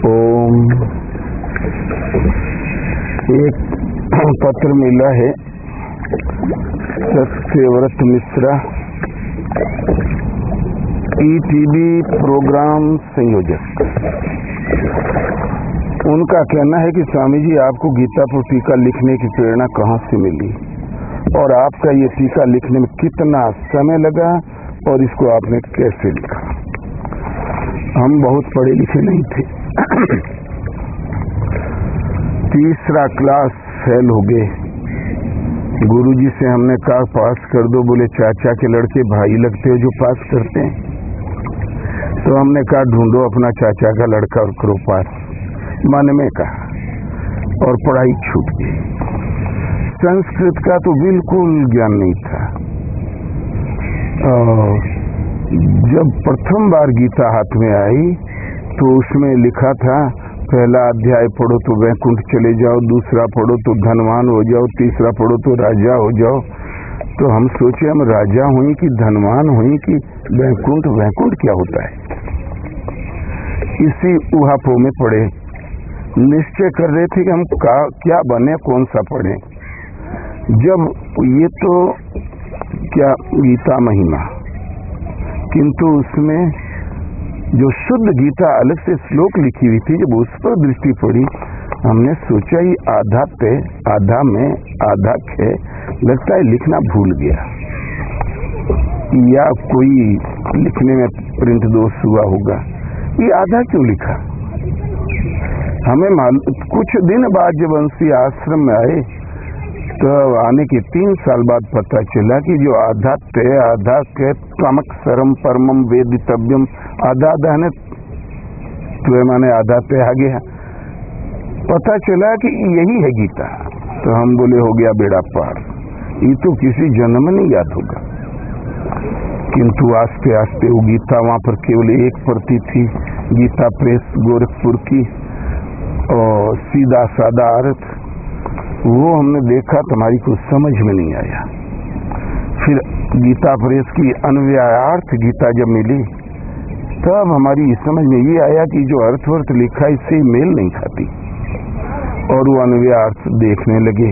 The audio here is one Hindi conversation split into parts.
ओम। एक पत्र मिला है सत्यव्रत मिश्रा, ईटीवी प्रोग्राम संयोजक। उनका कहना है कि स्वामी जी, आपको गीता पर टीका लिखने की प्रेरणा कहाँ से मिली और आपका ये टीका लिखने में कितना समय लगा और इसको आपने कैसे लिखा। हम बहुत पढ़े लिखे नहीं थे, तीसरा क्लास फेल हो गए। गुरुजी से हमने कहा पास कर दो, बोले चाचा के लड़के भाई लगते हो जो पास करते हैं। तो हमने कहा ढूंढो अपना चाचा का लड़का और करो पास, मन में कहा, और पढ़ाई छूट गई। संस्कृत का तो बिल्कुल ज्ञान नहीं था। जब प्रथम बार गीता हाथ में आई तो उसमें लिखा था पहला अध्याय पढ़ो तो वैकुंठ चले जाओ, दूसरा पढ़ो तो धनवान हो जाओ, तीसरा पढ़ो तो राजा हो जाओ। तो हम सोचे हम राजा हुई कि धनवान हुई कि वैकुंठ। वैकुंठ क्या होता है? इसी उहापों में पढ़े, निश्चय कर रहे थे कि हम क्या बने, कौन सा पढ़े। जब ये तो क्या गीता महिमा, किंतु उसमें जो शुद्ध गीता अलग से श्लोक लिखी हुई थी, जब उस पर दृष्टि पड़ी, हमने सोचा ये आधा पे आधा में आधा खे, लगता है लिखना भूल गया या कोई लिखने में प्रिंट दोष हुआ होगा। ये आधा क्यों लिखा? हमें कुछ दिन बाद जब बंसी आश्रम में आए तो आने के 3 साल बाद पता चला कि जो आधा ते आधा के त्वमक सरम परमम वेदितव्यम, आधा आधा ने तो माने आधा ते आ गया। पता चला कि यही है गीता। तो हम बोले हो गया बेड़ा पार, ये तो किसी जन्म में नहीं याद होगा। किंतु आस्ते आस्ते वो गीता वहां पर केवल एक प्रति थी, गीता प्रेस गोरखपुर की, और सीधा सादा अर्थ वो हमने देखा, तुम्हारी कुछ समझ में नहीं आया। फिर गीता प्रेस की अन्वयार्थ गीता जब मिली तब हमारी समझ में ये आया कि जो अर्थवर्थ लिखा इससे मेल नहीं खाती। और वो अन्वयार्थ देखने लगे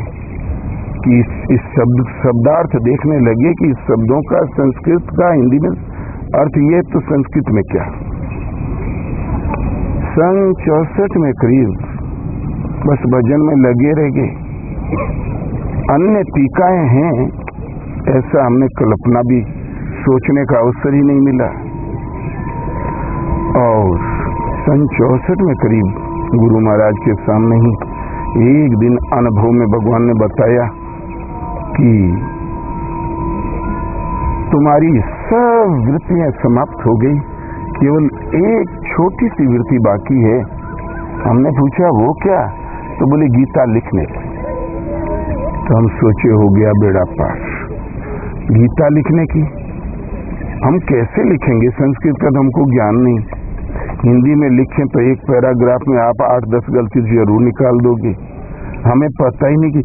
कि इस शब्दार्थ देखने लगे कि इस शब्दों का संस्कृत का हिंदी में अर्थ ये, तो संस्कृत में क्या। सन 64 में करीब बस भजन में लगे रह गए। अन्य टीकाएं हैं ऐसा हमने कल्पना भी सोचने का अवसर ही नहीं मिला। और सन 64 में करीब गुरु महाराज के सामने ही एक दिन अनुभव में भगवान ने बताया कि तुम्हारी सब वृत्तियां समाप्त हो गई, केवल एक छोटी सी वृत्ति बाकी है। हमने पूछा वो क्या? तो बोले गीता लिखने। तो हम सोचे हो गया बेड़ा पार, गीता लिखने की। हम कैसे लिखेंगे? संस्कृत का तो हमको ज्ञान नहीं। हिंदी में लिखें तो एक पैराग्राफ में आप 8-10 गलती जरूर निकाल दोगे। हमें पता ही नहीं कि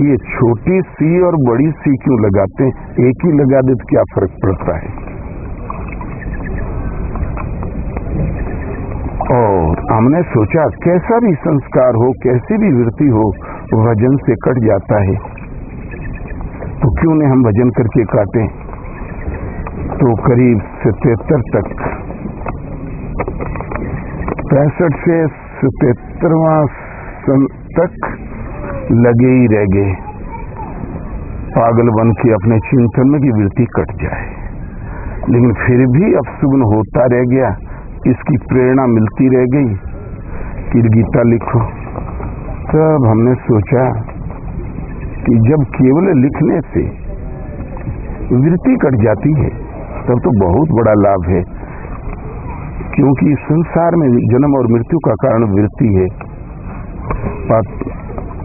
ये छोटी सी और बड़ी सी क्यों लगाते हैं, एक ही लगा दे तो क्या फर्क पड़ता है। और हमने सोचा कैसा भी संस्कार हो, कैसी भी वृत्ति हो, भजन से कट जाता है, तो क्यों नहीं हम भजन करके काटें। तो करीब 77 तक, 65 से 77वां सन तक लगे ही रह गए, पागल बन के अपने चिंतन में की वृत्ति कट जाए। लेकिन फिर भी अपशुभन होता रह गया, इसकी प्रेरणा मिलती रह गई कि गीता लिखो। तब हमने सोचा कि जब केवल लिखने से वृत्ति कट जाती है तब तो बहुत बड़ा लाभ है, क्योंकि संसार में जन्म और मृत्यु का कारण वृत्ति है।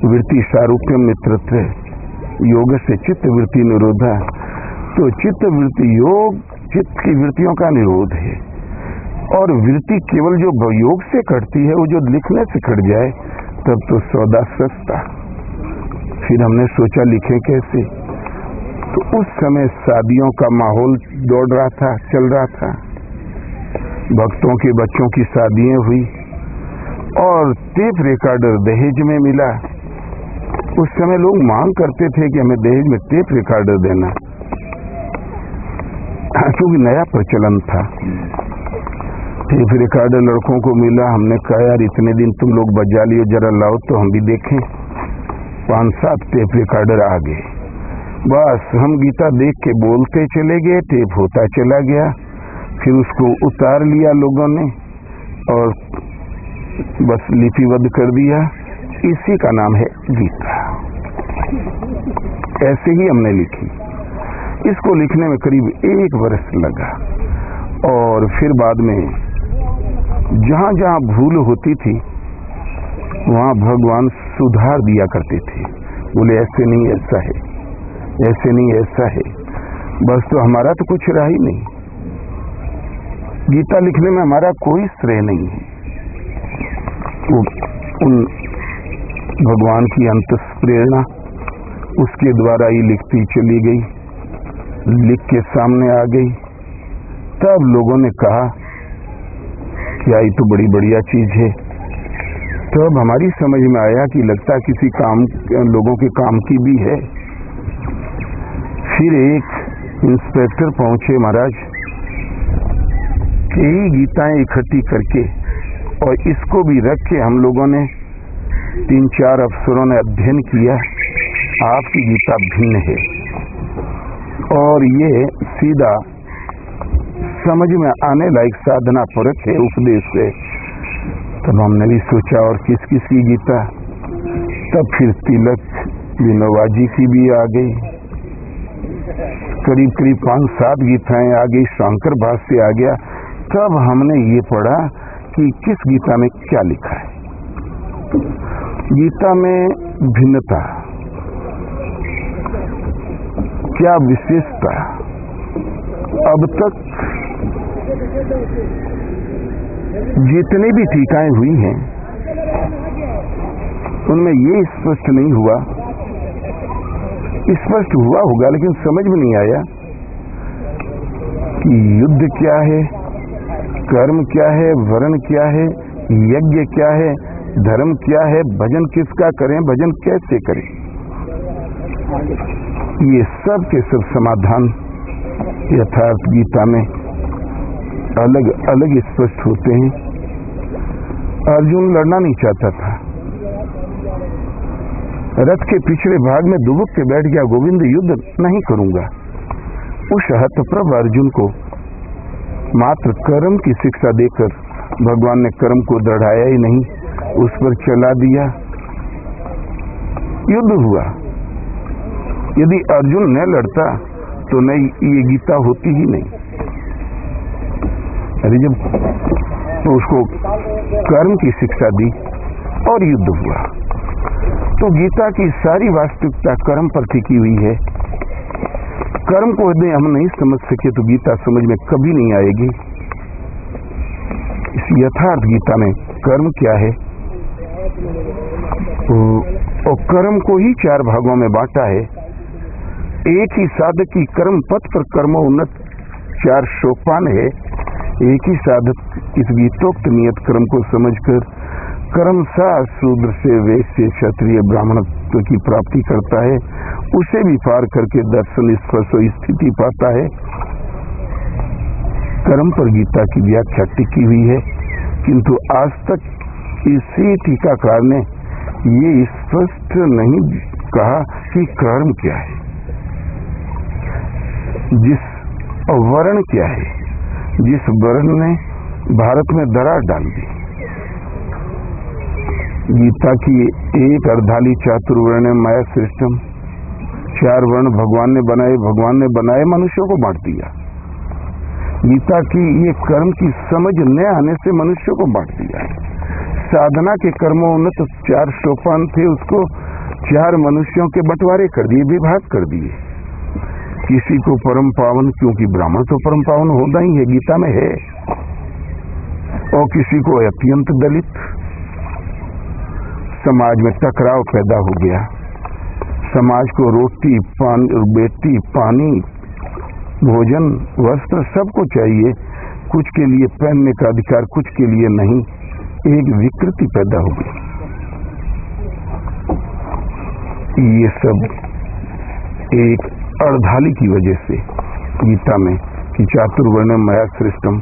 वृत्ति सारूप्य मित्रत्व, योग से चित्त वृत्ति निरोधा। तो चित्त वृत्ति योग, चित्त की वृत्तियों का निरोध है। और वृत्ति केवल जो योग से कटती है, वो जो लिखने से कट जाए तब तो सौदा सस्ता। फिर हमने सोचा लिखें कैसे। तो उस समय शादियों का माहौल दौड़ रहा था, चल रहा था। भक्तों के बच्चों की शादियां हुई और टेप रिकॉर्डर दहेज में मिला। उस समय लोग मांग करते थे कि हमें दहेज में टेप रिकॉर्डर देना, क्योंकि नया प्रचलन था। टेप रिकॉर्डर लड़कों को मिला। हमने कहा यार इतने दिन तुम लोग बजा लियो, जरा लाओ तो हम भी देखें। 5-7 टेप रिकॉर्डर आ गए। बस हम गीता देख के बोलते चले गए, टेप होता चला गया। फिर उसको उतार लिया लोगों ने और बस लिपिबद्ध कर दिया। इसी का नाम है गीता। ऐसे ही हमने लिखी। इसको लिखने में करीब 1 वर्ष लगा और फिर बाद में जहां जहां भूल होती थी वहां भगवान सुधार दिया करते थे। बोले ऐसे नहीं ऐसा है, ऐसे नहीं ऐसा है। बस तो हमारा तो कुछ रहा ही नहीं। गीता लिखने में हमारा कोई श्रेय नहीं है। वो उन भगवान की अंतस प्रेरणा उसके द्वारा ही लिखती चली गई, लिख के सामने आ गई। तब लोगों ने कहा क्या ये तो बड़ी बढ़िया चीज है। तब हमारी समझ में आया कि लगता किसी काम, लोगों के काम की भी है। फिर एक इंस्पेक्टर पहुंचे महाराज, कई गीताएं इकट्ठी करके और इसको भी रख के हम लोगों ने 3-4 अफसरों ने अध्ययन किया। आपकी गीता भिन्न है और ये सीधा समझ में आने लायक साधना परक है, उपदेश है। तब हमने भी सोचा और किस किस की गीता। तब फिर तिलक विनोबा जी की भी आ गई। करीब करीब 5-7 गीताएं आ गई। शंकर भाष्य आ गया। तब हमने ये पढ़ा कि किस गीता में क्या लिखा है। गीता में भिन्नता, क्या विशेषता। अब तक जितनी भी टीकाएं हुई हैं उनमें ये स्पष्ट नहीं हुआ, स्पष्ट हुआ होगा लेकिन समझ में नहीं आया कि युद्ध क्या है, कर्म क्या है, वर्ण क्या है, यज्ञ क्या है, धर्म क्या है, भजन किसका करें, भजन कैसे करें। ये सब के सब समाधान यथार्थ गीता में अलग अलग स्पष्ट होते हैं। अर्जुन लड़ना नहीं चाहता था, रथ के पिछले भाग में दुबक के बैठ गया, गोविंद युद्ध नहीं करूंगा। उस हतप्रभ अर्जुन को मात्र कर्म की शिक्षा देकर भगवान ने कर्म को दृढ़ाया ही नहीं, उस पर चला दिया। युद्ध हुआ। यदि अर्जुन न लड़ता तो नहीं ये गीता होती ही नहीं। अरे जब तो उसको कर्म की शिक्षा दी और युद्ध हुआ, तो गीता की सारी वास्तविकता कर्म पर टिकी हुई है। कर्म को यदि हम नहीं समझ सके तो गीता समझ में कभी नहीं आएगी। इस यथार्थ गीता में कर्म क्या है और कर्म को ही 4 भागों में बांटा है। एक ही साधक की कर्म पथ पर कर्मोन्नत 4 सोपान है। एक ही साधक इस गीतोक्त नियत कर्म को समझकर कर्म सा शूद्र से वैश्य क्षत्रिय ब्राह्मणत्व की प्राप्ति करता है, उसे भी पार करके दर्शन स्पर्श स्थिति पाता है। कर्म पर गीता की व्याख्या टिकी हुई है, किंतु आज तक किसी टीकाकार ने ये स्पष्ट नहीं कहा कि कर्म क्या है, जिस वर्ण क्या है, जिस वर्ण ने भारत में दरार डाल दी। गीता की एक अर्धाली चातुर्वर्ण माया सिस्टम, 4 वर्ण भगवान ने बनाए मनुष्यों को बांट दिया। गीता की ये कर्म की समझ न आने से मनुष्यों को बांट दिया है। साधना के कर्मोन्नत 4 सोपान थे, उसको 4 मनुष्यों के बंटवारे कर दिए, विभाग कर दिए। किसी को परम पावन, क्योंकि ब्राह्मण तो परम पावन होता ही है, गीता में है, और किसी को अत्यंत दलित। समाज में टकराव पैदा हो गया। समाज को रोटी बेटी पानी भोजन वस्त्र सबको चाहिए, कुछ के लिए पहनने का अधिकार, कुछ के लिए नहीं। एक विकृति पैदा हो गई। ये सब एक अर्धाली की वजह से गीता में कि चातुर्वर्ण्यम मया सृष्टम,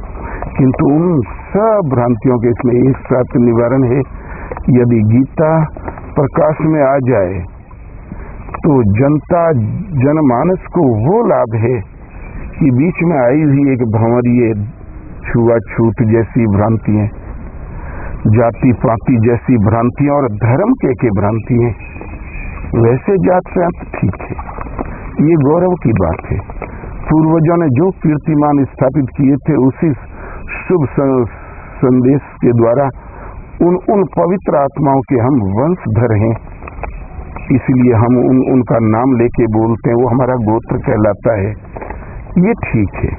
किंतु उन सब भ्रांतियों के इसमें एक साथ निवारण है। यदि गीता प्रकाश में आ जाए तो जनता जनमानस को वो लाभ है कि बीच में आई हुई एक भंवरीय छुआछूत जैसी भ्रांतियां, जाति पाति जैसी भ्रांतियां और धर्म के भ्रांतियां, वैसे जात से ठीक है, ये गौरव की बात है। पूर्वजों ने जो कीर्तिमान स्थापित किए थे उसी शुभ संदेश के द्वारा उन पवित्र आत्माओं के हम वंशधर हैं, इसलिए हम उनका नाम लेके बोलते हैं, वो हमारा गोत्र कहलाता है। ये ठीक है,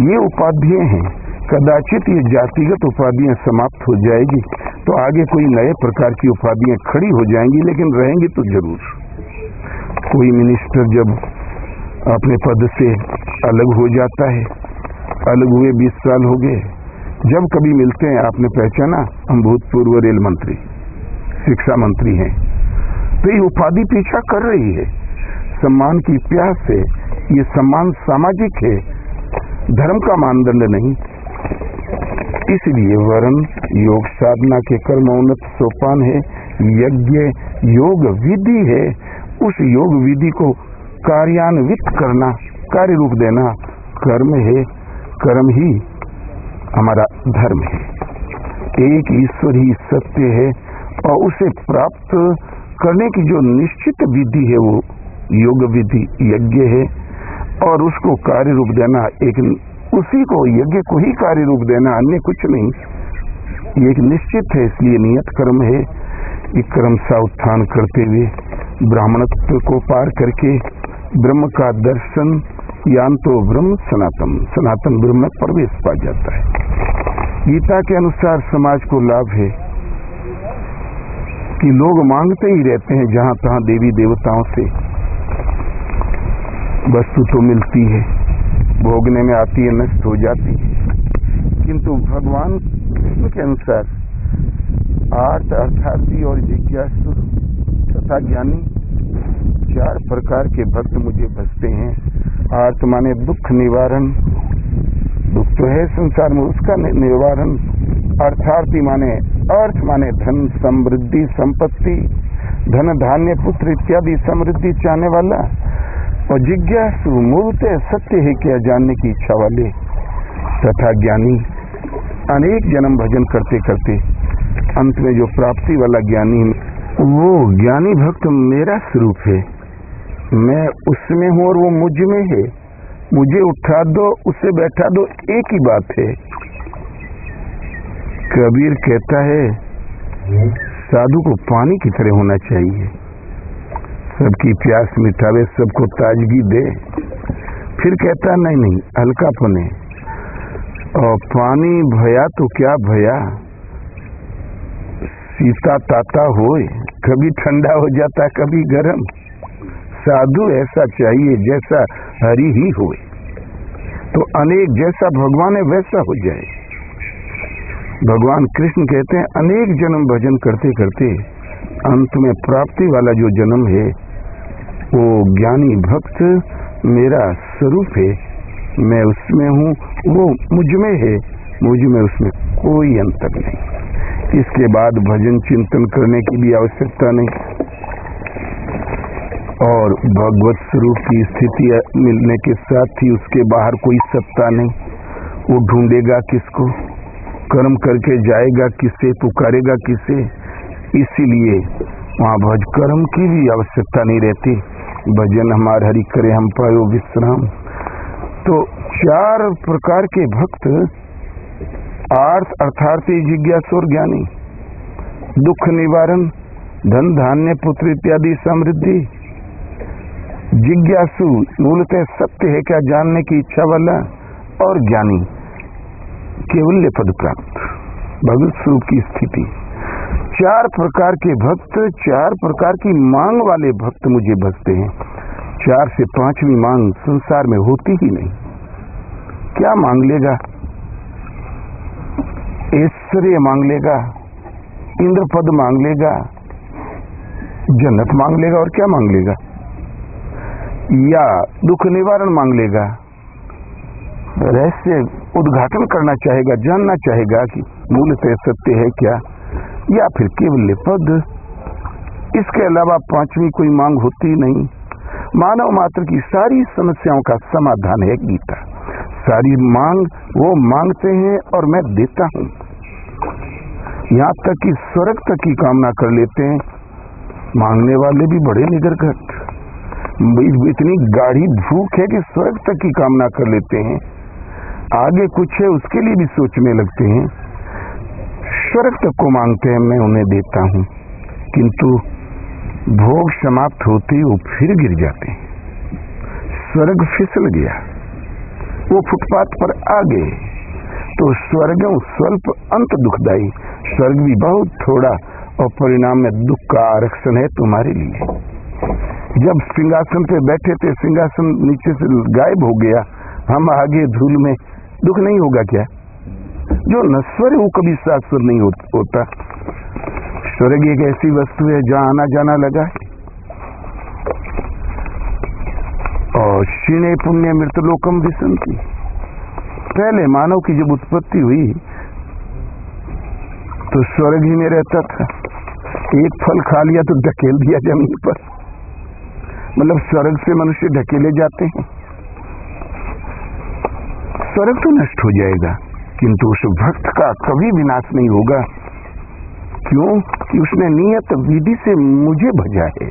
ये उपाधियां हैं। कदाचित ये जातिगत उपाधियां समाप्त हो जाएगी तो आगे कोई नए प्रकार की उपाधियां खड़ी हो जाएंगी, लेकिन रहेंगी तो जरूर। कोई मिनिस्टर जब अपने पद से अलग हो जाता है, अलग हुए 20 साल हो गए, जब कभी मिलते हैं आपने पहचाना हम भूतपूर्व रेल मंत्री, शिक्षा मंत्री हैं, तो ये उपाधि पीछा कर रही है। सम्मान की प्यास है, ये सम्मान सामाजिक है, धर्म का मानदंड नहीं। इसलिए वर्ण योग साधना के कर्मोन्नत सोपान है, यज्ञ योग विधि है। उस योग विधि को कार्यान्वित करना, कार्य रूप देना कर्म है। कर्म ही हमारा धर्म है। एक ईश्वर ही सत्य है और उसे प्राप्त करने की जो निश्चित विधि है वो योग विधि यज्ञ है, और उसको कार्य रूप देना उसी को यज्ञ को ही कार्य रूप देना, अन्य कुछ नहीं। ये एक निश्चित है, इसलिए नियत कर्म है। ये कर्म सा उत्थान करते हुए ब्राह्मणत्व को पार करके ब्रह्म का दर्शन, यान तो ब्रह्म सनातन ब्रह्म में प्रवेश पा जाता है। गीता के अनुसार समाज को लाभ है कि लोग मांगते ही रहते हैं जहां तहां देवी देवताओं से, वस्तु तो मिलती है, भोगने में आती है, नष्ट हो जाती है, किंतु भगवान कृष्ण के अनुसार आर्त अर्थार्थी और जिज्ञासु तथा ज्ञानी 4 प्रकार के भक्त मुझे भजते हैं। आर्त माने दुख निवारण, दुख तो है संसार में, उसका निवारण। अर्थार्थी माने अर्थ माने धन समृद्धि संपत्ति, धन धान्य पुत्र इत्यादि समृद्धि चाहने वाला। और जिज्ञासु मूलतः सत्य है क्या जानने की इच्छा वाले, तथा ज्ञानी अनेक जन्म भजन करते करते अंत में जो प्राप्ति वाला ज्ञानी, वो ज्ञानी भक्त मेरा स्वरूप है। मैं उसमें हूं और वो मुझ में है। मुझे उठा दो, उससे बैठा दो, एक ही बात है। कबीर कहता है साधु को पानी की तरह होना चाहिए, सबकी प्यास मिटावे, सबको ताजगी दे। फिर कहता नहीं हल्कापन है, और पानी भया तो क्या भया, सीता ताता होए, कभी ठंडा हो जाता कभी गर्म। साधु ऐसा चाहिए जैसा हरि ही होए, तो अनेक जैसा भगवान है वैसा हो जाए। भगवान कृष्ण कहते हैं अनेक जन्म भजन करते करते अंत में प्राप्ति वाला जो जन्म है वो ज्ञानी भक्त मेरा स्वरूप है। मैं उसमें हूँ, वो मुझ में है, मुझ में उसमें कोई अंतर नहीं। इसके बाद भजन चिंतन करने की भी आवश्यकता नहीं, और भगवत स्वरूप की स्थिति मिलने के साथ ही उसके बाहर कोई सत्ता नहीं। वो ढूंढेगा किसको, कर्म करके जाएगा किसे, पुकारेगा किसे। इसीलिए वहाँ भज कर्म की भी आवश्यकता नहीं रहती। भजन हमार हरि करे हम पायो विश्राम। तो 4 प्रकार के भक्त, आर्थ अर्थार्थी जिज्ञासु और ज्ञानी, दुख निवारण, धन धान्य पुत्र इत्यादि समृद्धि। जिज्ञासु मूलतः सत्य है क्या जानने की इच्छा वाला, और ज्ञानी केवल्य पद प्राप्त, भगवत स्वरूप की स्थिति। 4 प्रकार के भक्त, 4 प्रकार की मांग वाले भक्त मुझे भजते हैं। 4 से 5वीं मांग संसार में होती ही नहीं। क्या मांग लेगा? ऐश्वर्य मांग लेगा, इंद्र पद मांग लेगा, जन्नत मांग लेगा, और क्या मांग लेगा? या दुख निवारण मांग लेगा, रहस्य उद्घाटन करना चाहेगा, जानना चाहेगा कि मूलतः सत्य है क्या, या फिर केवल पद। इसके अलावा पांचवी कोई मांग होती नहीं। मानव मात्र की सारी समस्याओं का समाधान है गीता। सारी मांग वो मांगते हैं और मैं देता हूं। यहां तक कि स्वर्ग तक की कामना कर लेते हैं मांगने वाले भी बड़े निगरघट। इतनी गाढ़ी भूख है कि स्वर्ग तक की कामना कर लेते हैं, आगे कुछ है उसके लिए भी सोचने लगते हैं। स्वर्ग तक को मांगते हैं, मैं उन्हें देता हूं, किंतु भोग समाप्त होते ही वो फिर गिर जाते हैं। स्वर्ग फिसल गया, वो फुटपाथ पर आ गए। तो स्वर्ग स्वल्प अंत दुखदाई, स्वर्ग भी बहुत थोड़ा और परिणाम में दुख का आरक्षण है तुम्हारे लिए। जब सिंहासन पे बैठे थे, सिंहासन नीचे से गायब हो गया, हम आगे धूल में, दुख नहीं होगा क्या? जो नश्वर है वो कभी शाश्वत नहीं होता। स्वर्ग एक ऐसी वस्तु है जहां आना जाना लगा है। और क्षीणे पुण्य मृतलोकम विसंति। पहले मानव की जब उत्पत्ति हुई तो स्वर्ग ही में रहता था। एक फल खा लिया तो ढकेल दिया जमीन पर, मतलब स्वर्ग से मनुष्य ढकेले जाते हैं। स्वर्ग तो नष्ट हो जाएगा, किंतु उस भक्त का कभी विनाश नहीं होगा। क्यों? कि उसने नियत विधि से मुझे भजा है।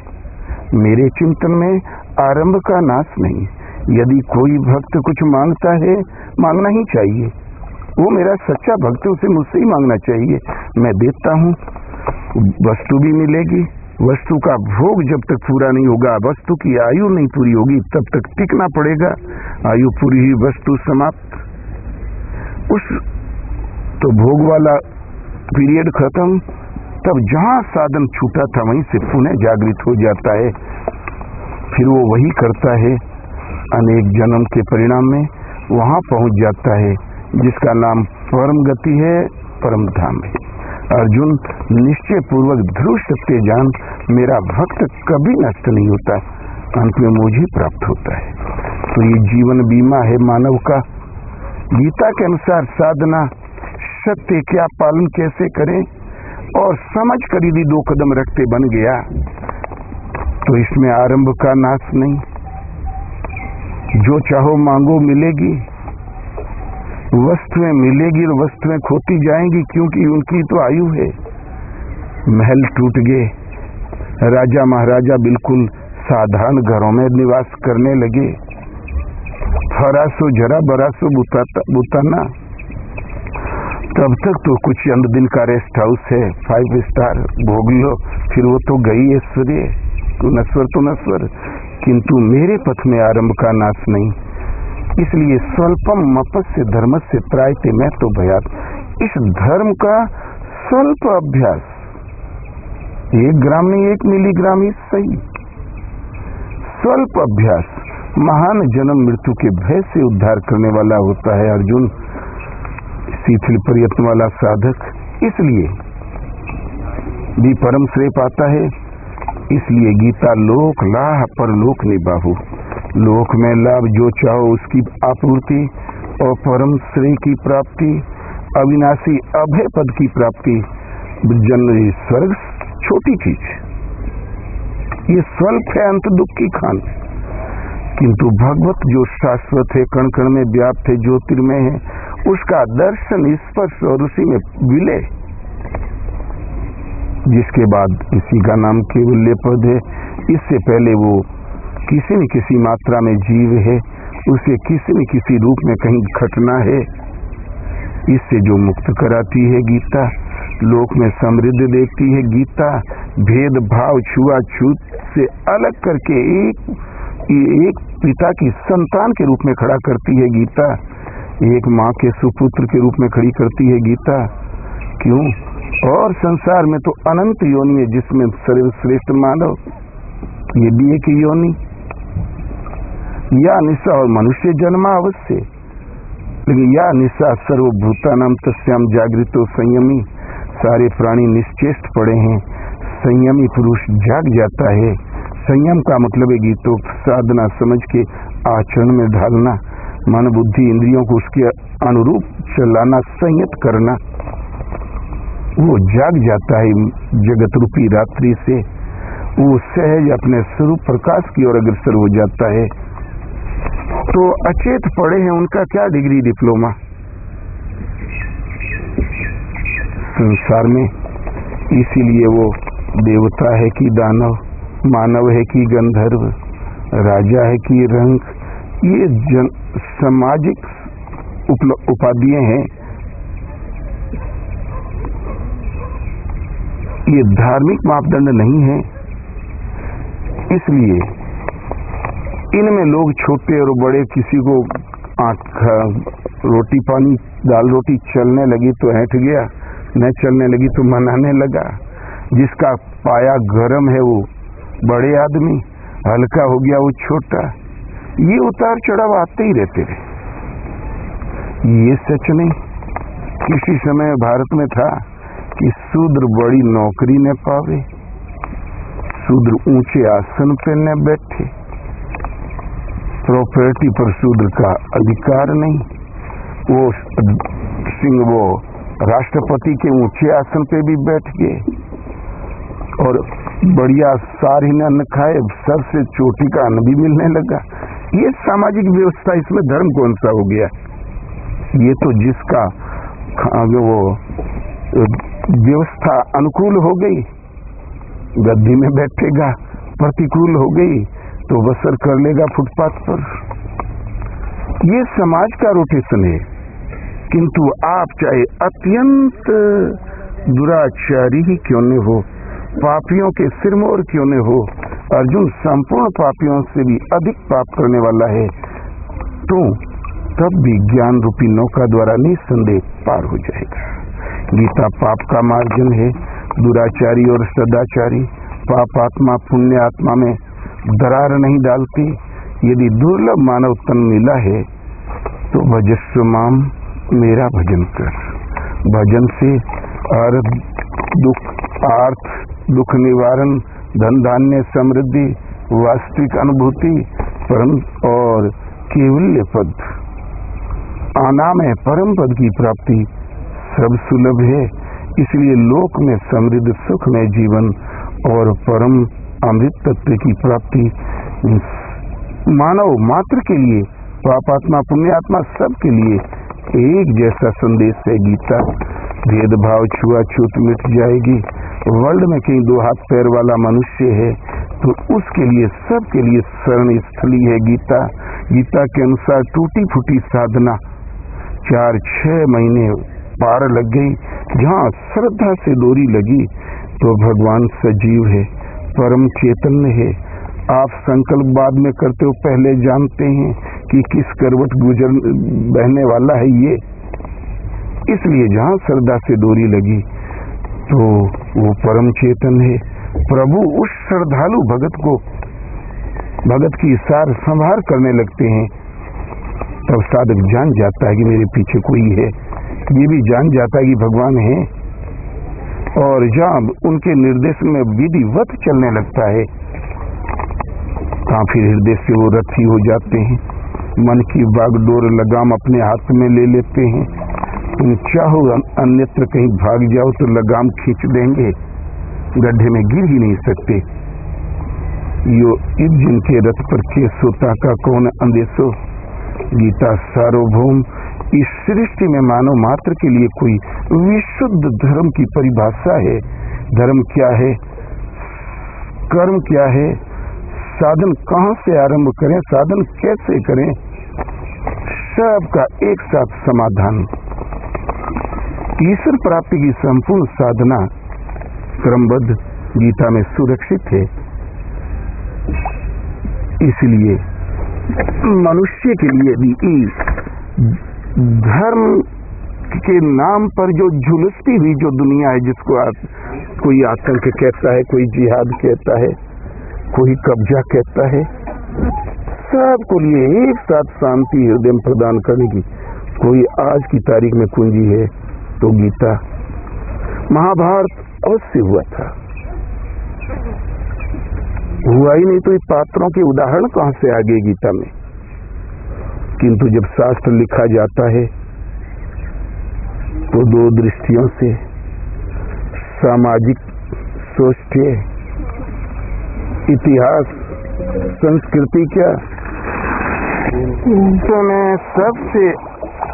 मेरे चिंतन में आरंभ का नाश नहीं। यदि कोई भक्त कुछ मांगता है, मांगना ही चाहिए। वो मेरा सच्चा भक्त है, उसे मुझसे ही मांगना चाहिए। मैं देता हूं, वस्तु भी मिलेगी। वस्तु का भोग जब तक पूरा नहीं होगा, वस्तु की आयु नहीं पूरी होगी, तब तक टिकना पड़ेगा। आयु पूरी ही वस्तु समाप्त। उस तो भोग वाला पीरियड खत्म, तब जहां साधन छूटा था वहीं से पुनः जागृत हो जाता है। फिर वो वही करता है, अनेक जन्म के परिणाम में वहां पहुंच जाता है जिसका नाम परम गति है, परम धाम है। अर्जुन, निश्चय पूर्वक ध्रुव सत्य जान, मेरा भक्त कभी नष्ट नहीं होता, अंत में मुझे प्राप्त होता है। तो ये जीवन बीमा है मानव का। गीता के अनुसार साधना, सत्य क्या पालन कैसे करें, और समझ कर यदि 2 कदम रखते बन गया तो इसमें आरंभ का नाश नहीं। जो चाहो मांगो मिलेगी, वस्तुएं मिलेगी और वस्तुएं खोती जाएंगी, क्योंकि उनकी तो आयु है। महल टूट गए, राजा महाराजा बिल्कुल साधारण घरों में निवास करने लगे। हरासो जरा बरासो बुताना, तब तक तो कुछ अंत दिन का रेस्ट हाउस है, 5 स्टार भोग लो, फिर वो तो गई ऐश्वर्य, तो नश्वर। किंतु मेरे पथ में आरंभ का नाश नहीं। इसलिए स्वल्पम मपस्य धर्मस्य त्रायते मैं तो भयात। इस धर्म का स्वल्प अभ्यास, 1 ग्राम नहीं 1 मिलीग्राम ही सही, स्वल्प अभ्यास महान जन्म मृत्यु के भय से उद्धार करने वाला होता है। अर्जुन, शिथिल प्रयत्न वाला साधक इसलिए भी परम श्रेय पाता है। इसलिए गीता लोक लाह परलोक निबाहु, लोक में लाभ जो चाहो उसकी आपूर्ति, और परम श्रेय की प्राप्ति, अविनाशी अभय पद की प्राप्ति। जन्म स्वर्ग छोटी चीज, ये स्वल्प है अंत दुख की खान, किंतु भगवत जो शाश्वत है, कण कण में व्याप्त है, ज्योतिर्मय है, उसका दर्शन स्पर्श और उसी में विलय, जिसके बाद इसी का नाम केवल्य पद है। इससे पहले वो किसी न किसी मात्रा में जीव है, उसे किसी न किसी रूप में कहीं घटना है। इससे जो मुक्त कराती है गीता, लोक में समृद्धि देती है गीता, भेद भाव छुआछूत से अलग करके एक पिता की संतान के रूप में खड़ा करती है गीता, एक माँ के सुपुत्र के रूप में खड़ी करती है गीता। क्यों? और संसार में तो अनंत योनि है, जिसमें सर्वश्रेष्ठ मानव ये भी एक योनि, या निशा और मनुष्य जन्मा अवश्य, लेकिन या निशा सर्वभूतानां तस्याम जागृतो संयमी, सारे प्राणी निश्चेष्ट पड़े हैं। संयमी पुरुष जाग जाता है। संयम का मतलब है गीतों साधना समझ के आचरण में ढालना, मन बुद्धि इंद्रियों को उसके अनुरूप चलाना, संयत करना। वो जाग जाता है जगत रूपी रात्रि से, वो सहज अपने स्वरूप प्रकाश की ओर अग्रसर हो जाता है। तो अचेत पड़े हैं, उनका क्या डिग्री डिप्लोमा संसार में। इसीलिए वो देवता है कि दानव, मानव है कि गंधर्व, राजा है कि रंक, ये सामाजिक उपाधियां हैं, ये धार्मिक मापदंड नहीं है। इसलिए इनमें लोग छोटे और बड़े, किसी को रोटी पानी दाल रोटी चलने लगी तो ऐंठ गया, न चलने लगी तो मनाने लगा। जिसका पाया गरम है वो बड़े आदमी, हल्का हो गया वो छोटा। ये उतार चढ़ाव आते ही रहते रहे। ये सच नहीं। किसी समय भारत में था कि शूद्र बड़ी नौकरी न पावे, शूद्र ऊंचे आसन पे न बैठे, प्रॉपर्टी पर शूद्र का अधिकार नहीं। वो राष्ट्रपति के ऊंचे आसन पे भी बैठ गए और बढ़िया सार ही न खाए, सबसे चोटी का अन्न भी मिलने लगा। ये सामाजिक व्यवस्था, इसमें धर्म कौन सा हो गया? ये तो जिसका वो व्यवस्था अनुकूल हो गई गद्दी में बैठेगा, प्रतिकूल हो गई तो बसर कर लेगा फुटपाथ पर। ये समाज का रोटेशन है। किंतु आप चाहे अत्यंत दुराचारी ही क्यों न हो, पापियों के सिरमौर क्यों न हो, अर्जुन संपूर्ण पापियों से भी अधिक पाप करने वाला है, तो तब भी ज्ञान रूपी नौका द्वारा निसंदेह पार हो जाएगा। गीता पाप का मार्जन है। दुराचारी और सदाचारी पापात्मा पुण्य आत्मा में दरार नहीं डालती। यदि दुर्लभ मानव तन मिला है तो भजस्व माम, मेरा भजन कर। भजन से आर्थ दुख निवारण, धन धान्य समृद्धि, वास्तविक अनुभूति, परम और केवल्य पद, आनाम है परम पद की प्राप्ति सब सुलभ है। इसलिए लोक में समृद्ध सुख में जीवन और परम अमृत तत्व की प्राप्ति मानव मात्र के लिए, पापात्मा पुण्यात्मा सब के लिए एक जैसा संदेश है गीता। भेदभाव छुआछूत मिट जाएगी। वर्ल्ड में कहीं दो हाथ पैर वाला मनुष्य है तो उसके लिए, सबके लिए शरण स्थली है गीता। गीता के अनुसार टूटी फूटी साधना 4-6 महीने पार लग गई। जहाँ श्रद्धा से डोरी लगी तो भगवान सजीव है, परम चैतन्य है। आप संकल्प बाद में करते हो, पहले जानते हैं कि किस करवट बहने वाला है ये। इसलिए जहाँ श्रद्धा से डोरी लगी तो वो परम चेतन है। प्रभु उस श्रद्धालु भगत की सार संभार करने लगते हैं। तब साधक जान जाता है कि मेरे पीछे कोई है। ये भी जान जाता है कि भगवान है, और जब उनके निर्देश में विधिवत चलने लगता है फिर हृदय से वो रथी हो जाते हैं। मन की बागडोर लगाम अपने हाथ में ले लेते हैं। तुम चाहो अन्यत्र कहीं भाग जाओ तो लगाम खींच देंगे, गड्ढे में गिर ही नहीं सकते। यो जिनके रथ पर केस होता का कौन अंदेशो। गीता सार्वभौम इस सृष्टि में मानव मात्र के लिए कोई विशुद्ध धर्म की परिभाषा है। धर्म क्या है, कर्म क्या है, साधन कहाँ से आरंभ करें, साधन कैसे करें, सबका एक साथ समाधान। ईश्वर प्राप्ति की संपूर्ण साधना क्रमबद्ध गीता में सुरक्षित है। इसलिए मनुष्य के लिए भी धर्म के नाम पर जो झुलसती हुई जो दुनिया है, जिसको कोई आतंक कहता है, कोई जिहाद कहता है, कोई कब्जा कहता है, सबको लिए एक साथ शांति हृदय में प्रदान करने की कोई आज की तारीख में कुंजी है तो गीता। महाभारत अवश्य हुआ था, हुआ ही नहीं तो ये पात्रों के उदाहरण कहां से आ गए गीता में। किंतु जब शास्त्र लिखा जाता है तो दो दृष्टियों से, सामाजिक सोच, इतिहास, संस्कृति, क्या में सबसे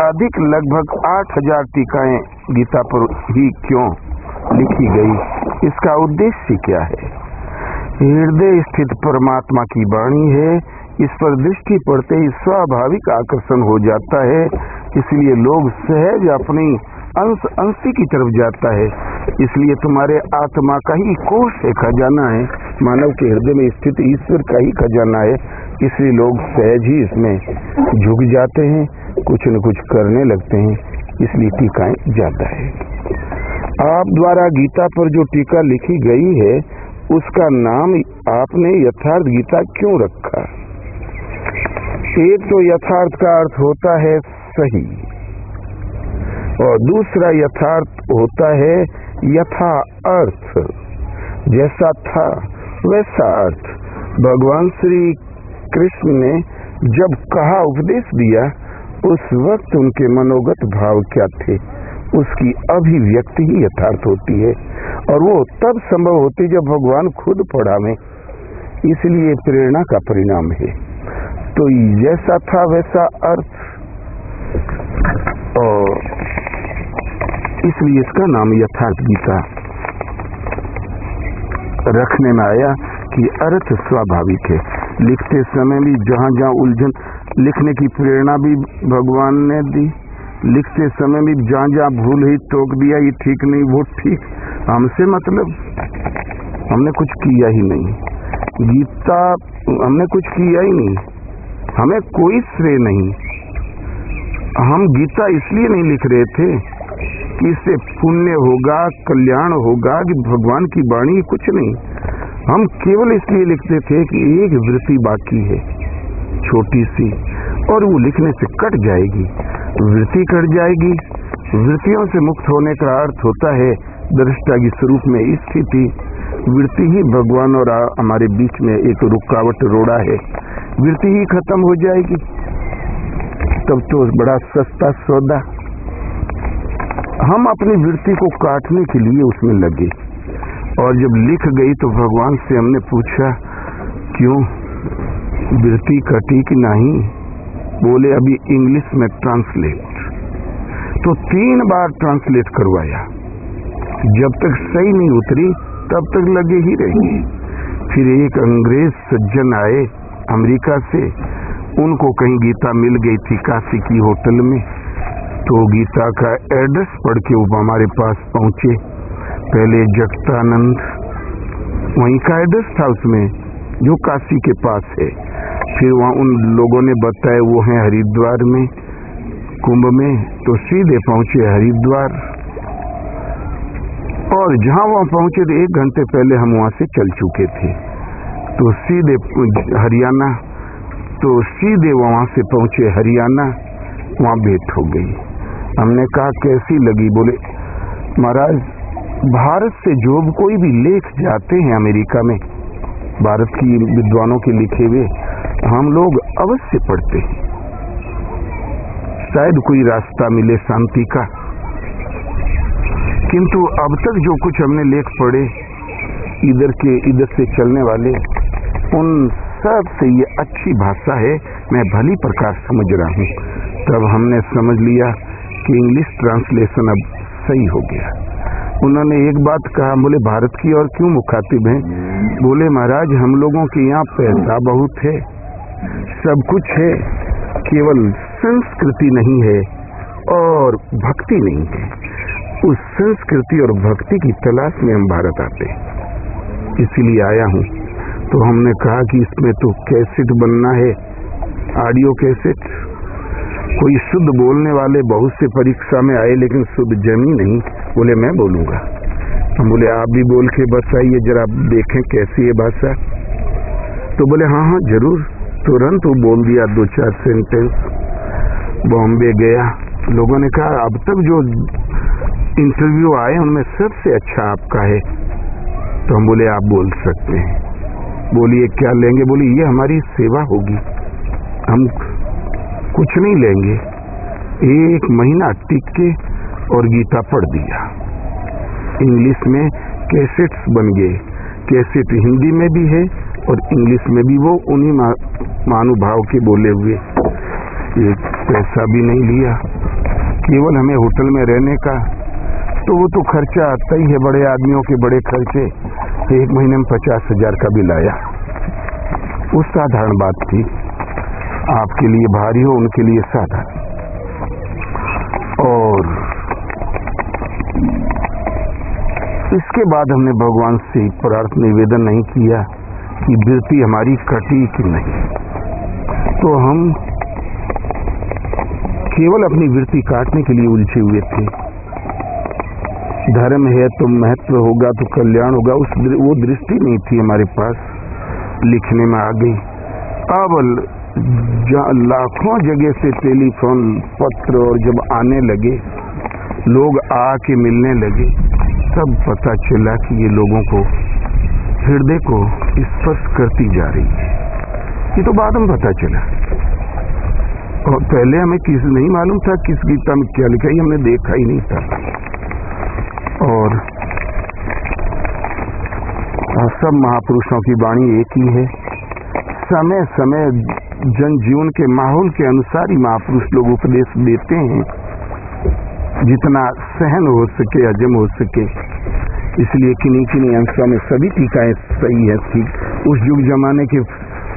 अधिक लगभग 8000 टीकाएं गीता पर ही क्यों लिखी गई, इसका उद्देश्य क्या है? हृदय स्थित परमात्मा की वाणी है, इस पर दृष्टि पड़ते ही स्वाभाविक आकर्षण हो जाता है, इसलिए लोग सहज अपनी अंशी की तरफ जाता है। इसलिए तुम्हारे आत्मा का ही कोष है, खजाना है, मानव के हृदय में स्थित ईश्वर का ही खजाना है, इसलिए लोग सहज ही इसमें झुक जाते हैं, कुछ न कुछ करने लगते हैं, इसलिए टीकाएं ज्यादा है। आप द्वारा गीता पर जो टीका लिखी गई है उसका नाम आपने यथार्थ गीता क्यों रखा? एक तो यथार्थ का अर्थ होता है सही, और दूसरा यथार्थ होता है यथा अर्थ, जैसा था वैसा अर्थ। भगवान श्री कृष्ण ने जब कहा, उपदेश दिया, उस वक्त उनके मनोगत भाव क्या थे, उसकी अभिव्यक्ति ही यथार्थ होती है, और वो तब संभव होती जब भगवान खुद पढ़ावें, इसलिए प्रेरणा का परिणाम है। तो जैसा था वैसा अर्थ, और इसलिए इसका नाम यथार्थ गीता रखने में आया कि अर्थ स्वाभाविक है। लिखते समय भी जहाँ जहाँ उलझन, लिखने की प्रेरणा भी भगवान ने दी, लिखते समय भी जहाँ जहाँ भूल ही टोक दिया, ये ठीक नहीं वो ठीक, हमसे मतलब हमने कुछ किया ही नहीं, गीता हमने कुछ किया ही नहीं, हमें कोई श्रेय नहीं। हम गीता इसलिए नहीं लिख रहे थे कि इससे पुण्य होगा, कल्याण होगा, कि भगवान की वाणी, कुछ नहीं। हम केवल इसलिए लिखते थे कि एक वृत्ति बाकी है छोटी सी, और वो लिखने से कट जाएगी, वृत्ति कट जाएगी। वृत्तियों से मुक्त होने का अर्थ होता है दृष्टा की स्वरूप में स्थिति। वृत्ति ही भगवान और हमारे बीच में एक रुकावट रोड़ा है, वृत्ति ही खत्म हो जाएगी, तब तो बड़ा सस्ता सौदा। हम अपनी वृत्ति को काटने के लिए उसमें लगे, और जब लिख गई तो भगवान से हमने पूछा, क्यों वृत्ति कटी कि नहीं? बोले अभी इंग्लिश में ट्रांसलेट। तो 3 बार ट्रांसलेट करवाया, जब तक सही नहीं उतरी तब तक लगे ही रही। फिर एक अंग्रेज सज्जन आए अमेरिका से, उनको कहीं गीता मिल गई थी काशी की होटल में, तो गीता का एड्रेस पढ़ के वो हमारे पास पहुंचे। पहले जगतानंद, वहीं का एड्रेस था उसमें जो काशी के पास है। फिर वहाँ उन लोगों ने बताया वो है हरिद्वार में, कुंभ में, तो सीधे पहुंचे हरिद्वार। और जहाँ वहाँ पहुंचे तो 1 घंटे पहले हम वहाँ से चल चुके थे, तो सीधे हरियाणा, तो सीधे वहाँ से पहुंचे हरियाणा, वहाँ भेंट हो गई। हमने कहा कैसी लगी? बोले महाराज भारत से जो कोई भी लेख जाते हैं अमेरिका में, भारत की विद्वानों के लिखे हुए, हम लोग अवश्य पढ़ते हैं, शायद कोई रास्ता मिले शांति का। किंतु अब तक जो कुछ हमने लेख पढ़े इधर से चलने वाले, उन सब से ये अच्छी भाषा है, मैं भली प्रकार समझ रहा हूँ। तब हमने समझ लिया कि इंग्लिश ट्रांसलेशन अब सही हो गया। उन्होंने एक बात कहा, बोले भारत की और क्यों मुखातिब हैं? बोले महाराज हम लोगों के यहाँ पैसा बहुत है, सब कुछ है, केवल संस्कृति नहीं है और भक्ति नहीं है। उस संस्कृति और भक्ति की तलाश में हम भारत आते हैं, इसीलिए आया हूँ। तो हमने कहा कि इसमें तो कैसेट बनना है, ऑडियो कैसेट। कोई शुद्ध बोलने वाले बहुत से परीक्षा में आए, लेकिन शुद्ध जमी नहीं। बोले मैं बोलूंगा। हम बोले आप भी बोल के बताइए जरा, देखें कैसी है भाषा। तो बोले हाँ हाँ जरूर। तुरंत वो बोल दिया 2-4 सेंटेंस। बॉम्बे गया, लोगों ने कहा अब तक जो इंटरव्यू आए उनमें सबसे अच्छा आपका है। तो हम बोले आप बोल सकते हैं। बोलिए क्या लेंगे? बोली ये हमारी सेवा होगी, हम कुछ नहीं लेंगे। 1 महीना टिक के और गीता पढ़ दिया। इंग्लिश में कैसेट्स बन गए, कैसेट हिंदी में भी है और इंग्लिश में भी, वो उन्हीं महानुभाव के बोले हुए। एक पैसा भी नहीं लिया, केवल हमें होटल में रहने का, तो वो तो खर्चा आता ही है, बड़े आदमियों के बड़े खर्चे। 1 महीने में 50,000 का बिल आया। वो साधारण बात थी, आपके लिए भारी हो, उनके लिए साधारण। और इसके बाद हमने भगवान से प्रार्थना निवेदन नहीं किया कि वृत्ति हमारी कटी कि नहीं। तो हम केवल अपनी वृत्ति काटने के लिए उलझे हुए थे। धर्म है तो महत्व होगा, तो कल्याण होगा, वो दृष्टि नहीं थी हमारे पास। लिखने में आ गई। अब लाखों जगह से टेलीफोन पत्र और जब आने लगे, लोग आके मिलने लगे, तब पता चला कि ये लोगों को हृदय को स्पर्श करती जा रही है। ये तो बाद में पता चला, और पहले हमें नहीं मालूम था किस गीता में क्या लिखा है, हमने देखा ही नहीं था। और सब महापुरुषों की वाणी एक ही है। समय समय जनजीवन के माहौल के अनुसार ही महापुरुष लोग उपदेश देते हैं, जितना सहन हो सके, हजम हो सके। इसलिए किन्हीं किन्हीं अंशों में सभी टीकाएं सही है। ठीक उस युग जमाने के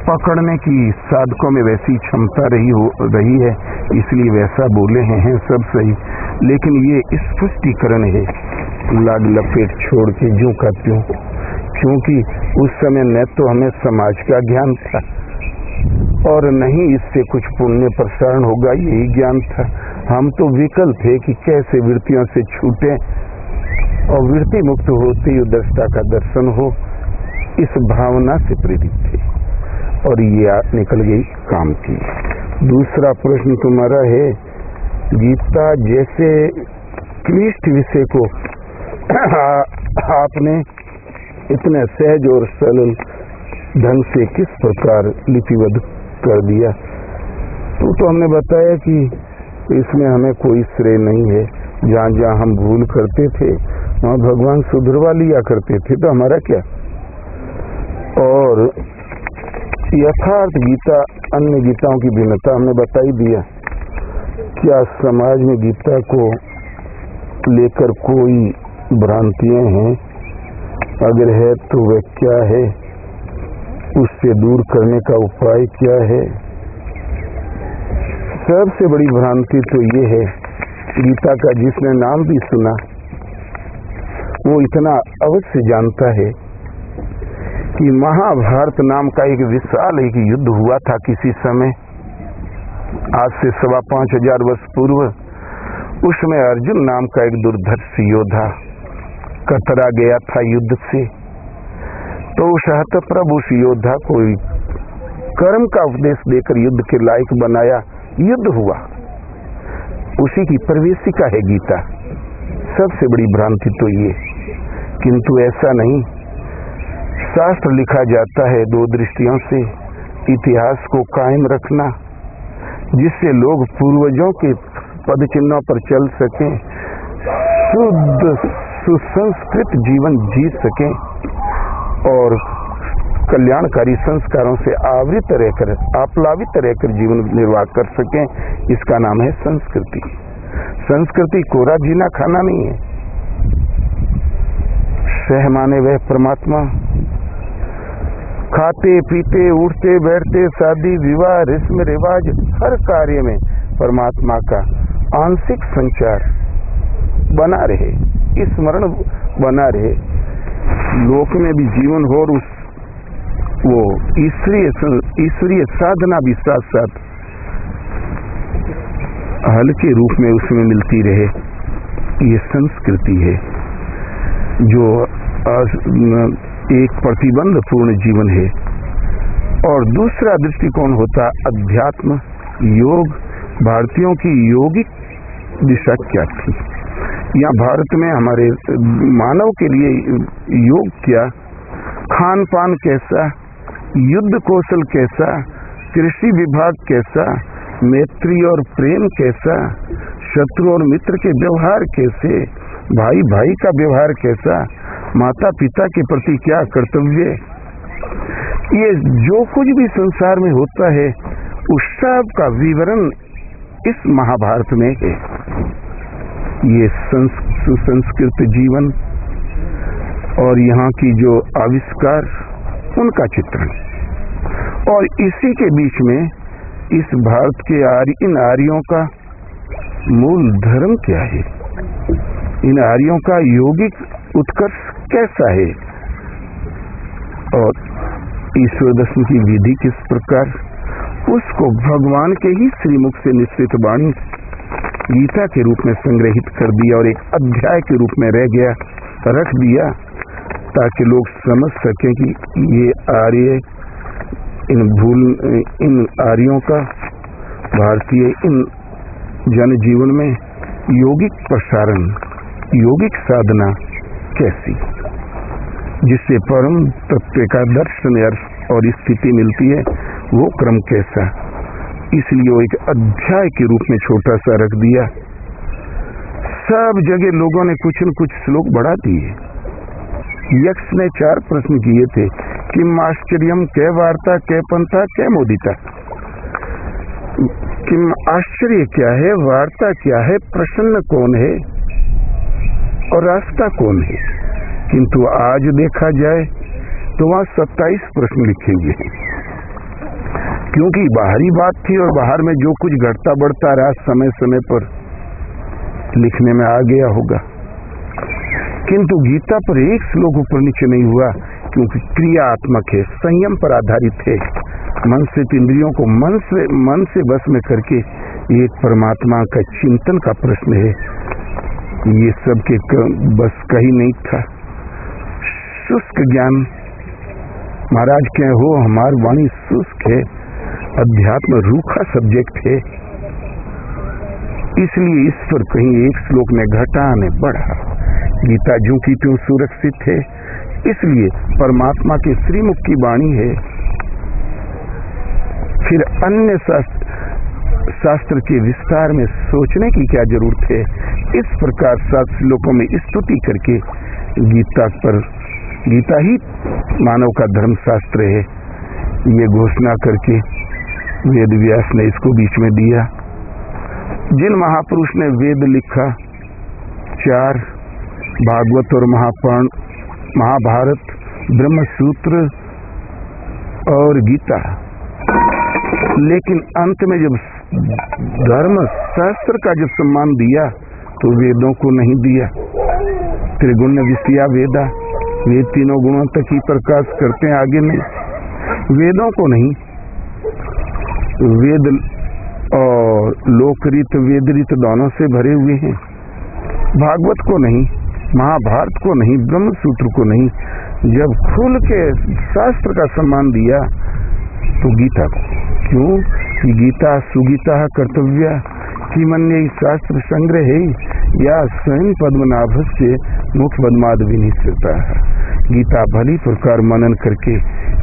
पकड़ने की साधकों में वैसी क्षमता रही है, इसलिए वैसा बोले हैं सब सही। लेकिन ये स्पष्टीकरण है, लाग लपेट छोड़ के ज्यों का त्यों, क्योंकि उस समय न तो हमें समाज का ज्ञान था और नहीं इससे कुछ पुण्य प्रसारण होगा, यही ज्ञान था। हम तो विकल थे कि कैसे वृत्तियों से छूटे और वृत्ति मुक्त होते ही दृष्टा का दर्शन हो, इस भावना से प्रेरित थे और ये निकल गई काम की। दूसरा प्रश्न तुम्हारा है, गीता जैसे क्लिष्ट विषय को आपने इतने सहज और सरल ढंग से किस प्रकार लिपिबद्ध कर दिया। तो हमने बताया कि इसमें हमें कोई श्रेय नहीं है। जहाँ जहाँ हम भूल करते थे वहाँ भगवान सुधरवा लिया करते थे, तो हमारा क्या। और यथार्थ गीता अन्य गीताओं की भिन्नता हमने बता ही दिया। क्या समाज में गीता को लेकर कोई भ्रांतियां हैं? अगर है तो वह क्या है, उससे दूर करने का उपाय क्या है? सबसे बड़ी भ्रांति तो ये है, गीता का जिसने नाम भी सुना वो इतना अवश्य जानता है कि महाभारत नाम का एक विशाल एक युद्ध हुआ था किसी समय, आज से 5,500 वर्ष पूर्व। उसमें अर्जुन नाम का एक दुर्धर्ष योद्धा कतरा गया था युद्ध से। तो उस हतप्रभ उस योद्धा को कर्म का उपदेश देकर युद्ध के लायक बनाया। युद्ध हुआ, उसी की प्रवेशिका है गीता। सबसे बड़ी भ्रांति तो ये, किंतु ऐसा नहीं। शास्त्र लिखा जाता है 2 दृष्टियों से, इतिहास को कायम रखना जिससे लोग पूर्वजों के पद चिन्हों पर चल सकें, शुद्ध सुसंस्कृत जीवन जी सकें और कल्याणकारी संस्कारों से आवृत रहकर, आप्लावित रहकर जीवन निर्वाह कर सकें। इसका नाम है संस्कृति। संस्कृति कोरा जीना खाना नहीं है। सह माने वह परमात्मा, खाते पीते उठते बैठते शादी विवाह रस्म रिवाज हर कार्य में परमात्मा का आंशिक संचार बना रहे, स्मरण बना रहे, लोक में भी जीवन हो और वो ईश्वरीय साधना भी साथ साथ हल्के रूप में उसमें मिलती रहे। ये संस्कृति है जो एक प्रतिबंध पूर्ण जीवन है। और दूसरा दृष्टिकोण होता अध्यात्म योग। भारतीयों की योगिक दिशा क्या थी? यहाँ भारत में हमारे मानव के लिए योग क्या, खान पान कैसा, युद्ध कौशल कैसा, कृषि विभाग कैसा, मैत्री और प्रेम कैसा, शत्रु और मित्र के व्यवहार कैसे, भाई भाई का व्यवहार कैसा, माता पिता के प्रति क्या कर्तव्य, ये जो कुछ भी संसार में होता है उस सब का विवरण इस महाभारत में है। ये सुसंस्कृत जीवन और यहाँ की जो आविष्कार, उनका चित्रण, और इसी के बीच में इस भारत के इन आर्यों का मूल धर्म क्या है, इन आर्यों का यौगिक उत्कर्ष कैसा है, और ईश्वर दर्शन की विधि किस प्रकार, उसको भगवान के ही श्रीमुख से निश्चित वाणी गीता के रूप में संग्रहित कर दिया और एक अध्याय के रूप में रह गया, रख दिया, ताकि लोग समझ सकें कि ये आर्य, इन आर्यों का भारतीय इन जनजीवन में यौगिक प्रसारण, यौगिक साधना कैसी, जिससे परम तत्व का दर्शन और स्थिति मिलती है, वो क्रम कैसा, इसलिए वो एक अध्याय के रूप में छोटा सा रख दिया। सब जगह लोगों ने कुछ न कुछ श्लोक बढ़ा दिए। यक्ष ने 4 प्रश्न किए थे, किम आश्चर्यम, कै वार्ता, कै पंथा, कै मोदिता। किम आश्चर्य क्या है, वार्ता क्या है, प्रसन्न कौन है और रास्ता कौन है। किंतु आज देखा जाए तो वहां 27 प्रश्न लिखे हुए हैं, क्योंकि बाहरी बात थी और बाहर में जो कुछ घटता बढ़ता रहा समय समय पर लिखने में आ गया होगा। किंतु गीता पर एक श्लोक ऊपर नीचे नहीं हुआ, क्योंकि क्रियात्मक है, संयम पर आधारित है, मन से इंद्रियों को मन से बस में करके एक परमात्मा का चिंतन का प्रश्न है। ये सब के बस का ही नहीं था। शुष्क ज्ञान, महाराज क्या हो, हमारी वाणी शुष्क है, अध्यात्म रूखा सब्जेक्ट है, इसलिए इस पर कहीं एक श्लोक में घटा न बढ़ा। गीता ज्यों की त्यों सुरक्षित है, इसलिए परमात्मा के श्रीमुख की वाणी है। फिर अन्य शास्त्र के विस्तार में सोचने की क्या जरूरत है। इस प्रकार 7 श्लोकों में स्तुति करके गीता ही मानव का धर्म शास्त्र है, ये घोषणा करके वेद व्यास ने इसको बीच में दिया। जिन महापुरुष ने वेद लिखा, 4 भागवत और महाभारत, ब्रह्मसूत्र और गीता, लेकिन अंत में जब धर्म शास्त्र का जब सम्मान दिया तो वेदों को नहीं दिया। त्रिगुण विषया वेदा, वे तीनों गुणों तक ही प्रकाश करते हैं, आगे नहीं। वेदों को नहीं, वेद और लोकरीत वेदरीत दोनों से भरे हुए हैं। भागवत को नहीं, महाभारत को नहीं, ब्रह्मसूत्र को नहीं। जब खुल के शास्त्र का सम्मान दिया तो गीता को, क्यों कि गीता सुगीता कर्तव्य कि मन्ये शास्त्र संग्रह है या स्वयं पद्मनाभ से मुख पद्माद विनिश्चिता। गीता भली प्रकार मनन करके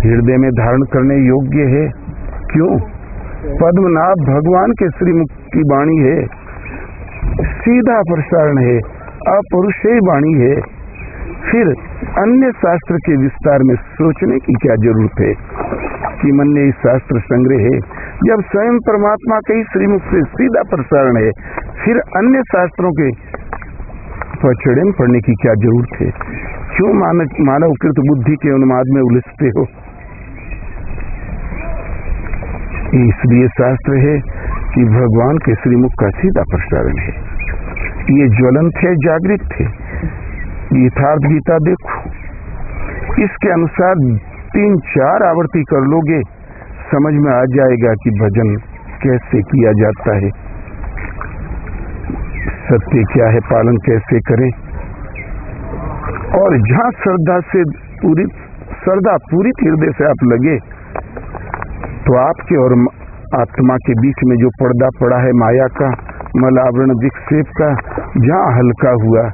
हृदय में धारण करने योग्य है। क्यों? पद्मनाभ भगवान के श्रीमुख की वाणी है, सीधा प्रसारण है, अपरुषेय वाणी है। फिर अन्य शास्त्र के विस्तार में सोचने की क्या जरूरत है कि मन्ये शास्त्र संग्रह है, जब स्वयं परमात्मा के ही श्रीमुख से सीधा प्रसारण है। फिर अन्य शास्त्रों के पचड़े में पढ़ने की क्या जरूरत है? क्यों मानवकृत बुद्धि के उन्माद में उलझते हो? इसलिए शास्त्र है कि भगवान के श्रीमुख का सीधा प्रसारण है। ये ज्वलंत है, जागृत है। यथार्थ गीता देखो, इसके अनुसार 3-4 आवर्ती कर लोगे, समझ में आ जाएगा कि भजन कैसे किया जाता है, सत्य क्या है, पालन कैसे करें। और जहां श्रद्धा पूरी हृदय से आप लगे तो आपके और आत्मा के बीच में जो पर्दा पड़ा है माया का, मलावरण विक्षेप का जहाँ हल्का हुआ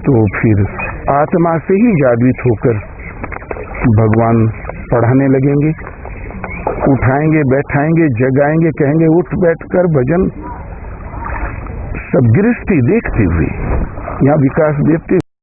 तो फिर आत्मा से ही जागृत होकर भगवान पढ़ाने लगेंगे, उठाएंगे, बैठाएंगे, जगाएंगे, कहेंगे उठ बैठ कर भजन। सब दृष्टि देखते हुए यहाँ विकास देखते